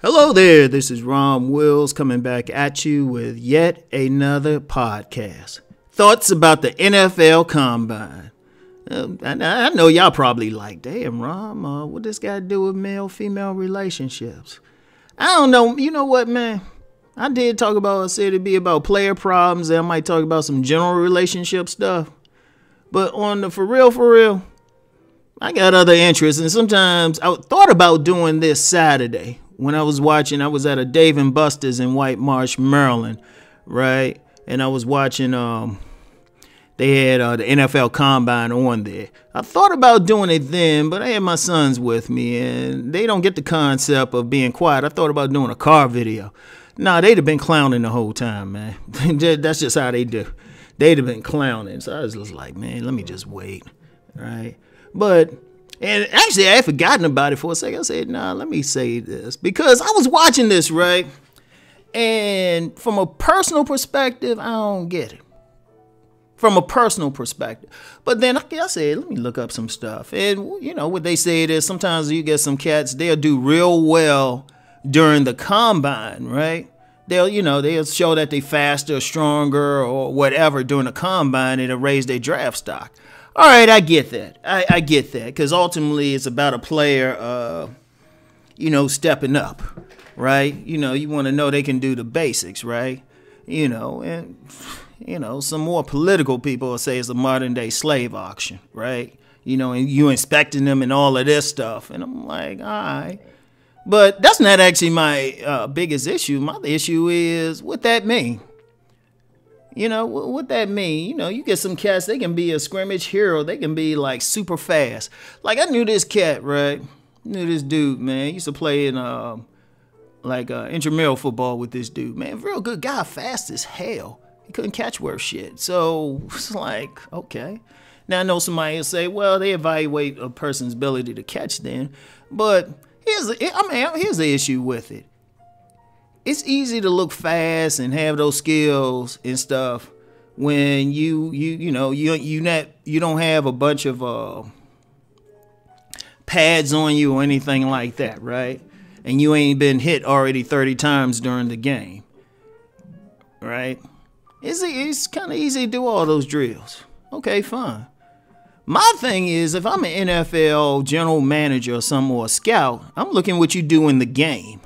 Hello there, this is Rom Wills coming back at you with yet another podcast. Thoughts about the NFL Combine. I know y'all probably like, damn, Rom, what this got to do with male-female relationships? I don't know. You know what, man? I did talk about, I said it'd be about player problems, and I might talk about some general relationship stuff. But on the for real, I got other interests, and sometimes I thought about doing this Saturday. When I was watching, I was at a Dave & Buster's in White Marsh, Maryland, right? And I was watching, they had the NFL Combine on there. I thought about doing it then, but I had my sons with me, and they don't get the concept of being quiet. I thought about doing a car video. Nah, they'd have been clowning the whole time, man. That's just how they do. They'd have been clowning. So I was just like, man, let me just wait, right? And actually, I had forgotten about it for a second. I said, nah, let me say this. Because I was watching this, right? And from a personal perspective, I don't get it. From a personal perspective. But then I said, let me look up some stuff. And, you know, what they say is sometimes you get some cats, they'll do real well during the combine, right? They'll show that they faster, stronger, or whatever during the combine. It'll raise their draft stock. All right, I get that. I get that because ultimately it's about a player, stepping up, right? You want to know they can do the basics, right? And some more political people will say it's a modern day slave auction, right? And you inspecting them and all of this stuff. And I'm like, all right. But that's not actually my biggest issue. My issue is what that mean. What that mean? You get some cats, they can be a scrimmage hero. They can be, like, super fast. Like, I knew this cat, right? Knew this dude, man. He used to play in, intramural football with this dude, man. Real good guy, fast as hell. He couldn't catch worth shit. So, it's like, okay. Now, I know somebody will say, well, they evaluate a person's ability to catch then. But here's the issue with it. It's easy to look fast and have those skills and stuff when you don't have a bunch of pads on you or anything like that, right? And you ain't been hit already 30 times during the game, right? It's kind of easy to do all those drills. Okay, fine. My thing is, if I'm an NFL general manager or or a scout, I'm looking what you do in the game.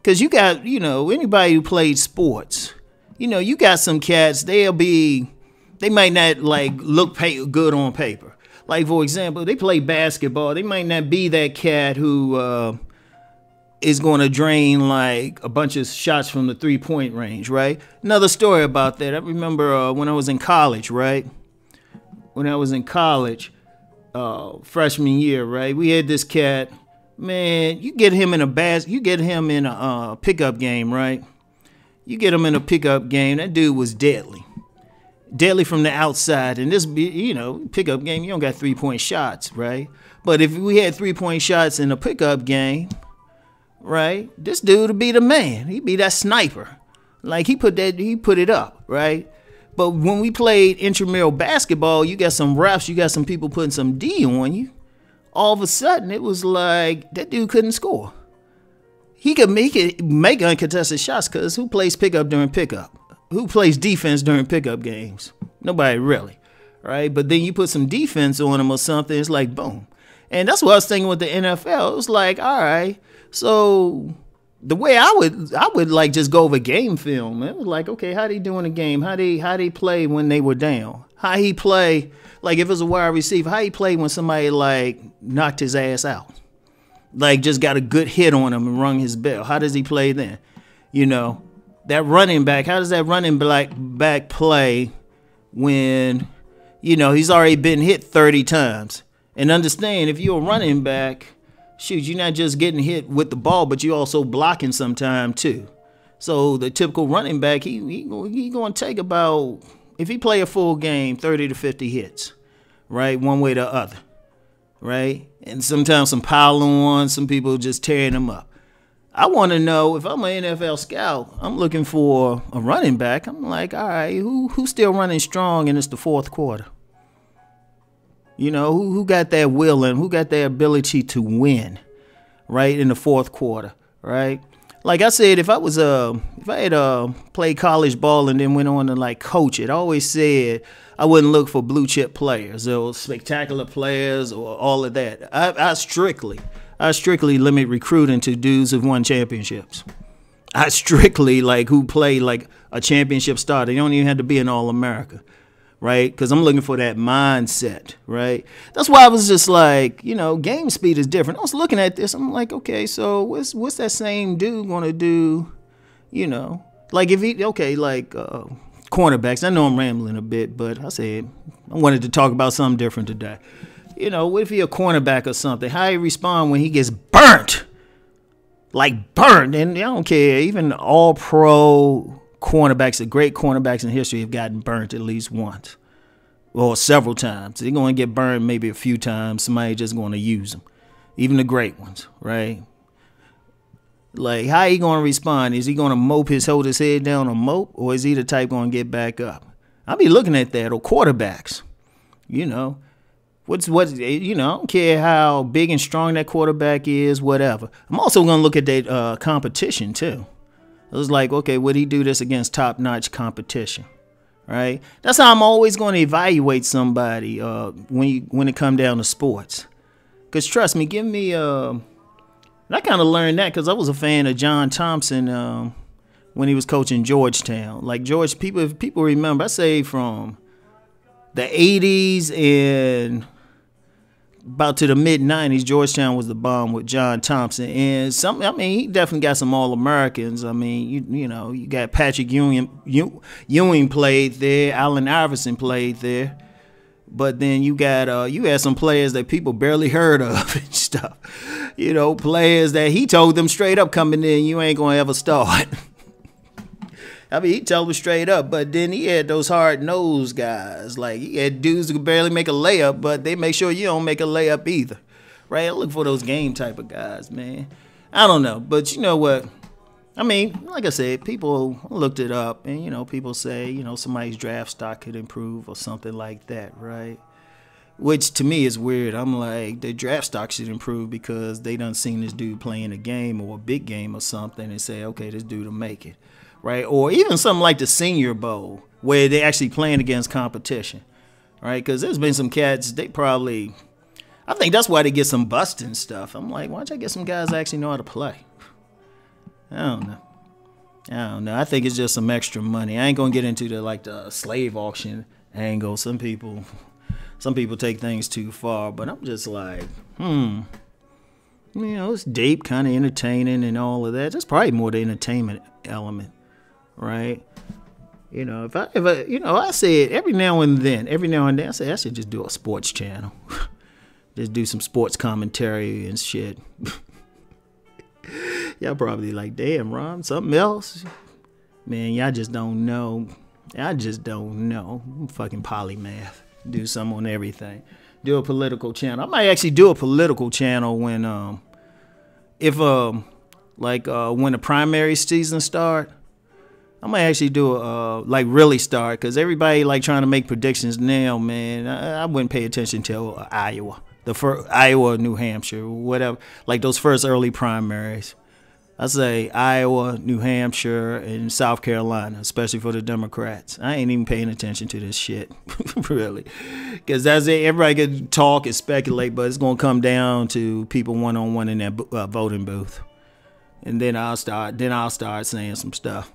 Because you got, anybody who played sports, you got some cats, they might not, look good on paper. Like, for example, they play basketball. They might not be that cat who is going to drain, like, a bunch of shots from the three-point range, right? Another story about that. I remember when I was in college, right? When I was in college, freshman year, right? We had this cat. Man, you get him in a pickup game, right? You get him in a pickup game, that dude was deadly. Deadly from the outside. And this, pickup game, you don't got 3-point shots, right? But if we had 3-point shots in a pickup game, right, this dude would be the man. He'd be that sniper. Like, he put it up, right? But when we played intramural basketball, you got some refs, you got some people putting some D on you. All of a sudden, it was like that dude couldn't score. He could make uncontested shots because who plays pickup during pickup? Who plays defense during pickup games? Nobody really, right? But then you put some defense on him or something, it's like boom. And that's what I was thinking with the NFL. It was like, all right, so the way I would like just go over game film. It was like, okay, how they do in a game? How they play when they were down? How he play? Like, if it's a wide receiver, how he play when somebody, like, knocked his ass out? Like, just got a good hit on him and rung his bell. How does he play then? That running back, how does that running back play when, he's already been hit 30 times? And understand, if you're a running back, shoot, you're not just getting hit with the ball, but you're also blocking sometime, too. So, the typical running back, he going to take about, if he play a full game, 30 to 50 hits, right? One way or the other, right? And sometimes some pile-on, some people just tearing them up. I want to know, if I'm an NFL scout, I'm looking for a running back. I'm like, all right, who's still running strong and it's the fourth quarter? Who got that will and who got that ability to win, right, in the fourth quarter? right? Like I said, if I had played college ball and then went on to like coach it, I always said I wouldn't look for blue chip players or spectacular players or all of that. I strictly limit recruiting to dudes who've won championships. I strictly like who play like a championship starter. You don't even have to be an All-America, right? Because I'm looking for that mindset, right? That's why I was just like, game speed is different. I was looking at this. I'm like, okay, so what's that same dude going to do, Like if he, okay, like cornerbacks. I know I'm rambling a bit, but I said I wanted to talk about something different today. What if he a cornerback or something? How he respond when he gets burnt? Like burnt, and I don't care. Even all-pro cornerbacks, the great cornerbacks in history, have gotten burnt at least once or several times. They're going to get burned maybe a few times. Somebody just going to use them, even the great ones, right? Like, how he going to respond? Is he going to hold his head down or mope, or is he the type going to get back up? I'll be looking at that, or quarterbacks, I don't care how big and strong that quarterback is, whatever. I'm also going to look at that competition, too. It was like, okay, would he do this against top-notch competition, right? That's how I'm always going to evaluate somebody when it comes down to sports. Because trust me, and I kind of learned that because I was a fan of John Thompson when he was coaching Georgetown. Like, if people remember, I say from the 80s and about to the mid-90s, Georgetown was the bomb with John Thompson. And he definitely got some All-Americans. I mean, you got Patrick Ewing played there. Allen Iverson played there. But then you had some players that people barely heard of and stuff. Players that he told them straight up coming in, you ain't going to ever start. I mean, he told them straight up, but then he had those hard-nosed guys. Like, he had dudes who could barely make a layup, but they make sure you don't make a layup either, right? I look for those game type of guys, man. I don't know, but you know what? I mean, like I said, people looked it up, and, people say, somebody's draft stock could improve or something like that, right? Which, to me, is weird. I'm like, the draft stock should improve because they done seen this dude playing a game or a big game or something and say, okay, this dude will make it. Right, or even something like the Senior Bowl, where they're actually playing against competition, right? Because there's been some cats, I think that's why they get some busting stuff. I'm like, why don't you get some guys that actually know how to play? I don't know. I think it's just some extra money. I ain't gonna get into the slave auction angle. Some people take things too far, but I'm just like, it's deep, kind of entertaining and all of that. That's probably more the entertainment element. Right, if I said every now and then, I say I should just do a sports channel, just do some sports commentary and shit. Y'all probably like, damn, Ron, something else, man. Y'all just don't know. I'm fucking polymath. Do something on everything. Do a political channel. I might actually do a political channel when when the primary season start. I might actually do really start, because everybody trying to make predictions now, man. I wouldn't pay attention till Iowa, Iowa, New Hampshire, whatever, like those first early primaries. I say Iowa, New Hampshire, and South Carolina, especially for the Democrats. I ain't even paying attention to this shit, really, because that's it. Everybody can talk and speculate, but it's gonna come down to people one-on-one in that voting booth, and then I'll start saying some stuff.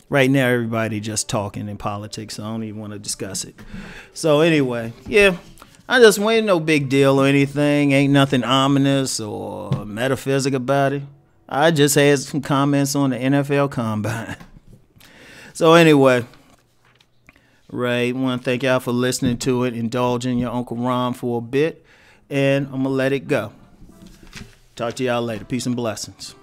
Right now, everybody just talking in politics, so I don't even want to discuss it. So anyway, yeah, I just ain't no big deal or anything. Ain't nothing ominous or metaphysic about it. I just had some comments on the NFL Combine. So anyway, right, want to thank y'all for listening to it, indulging your Uncle Ron for a bit, and I'm going to let it go. Talk to y'all later. Peace and blessings.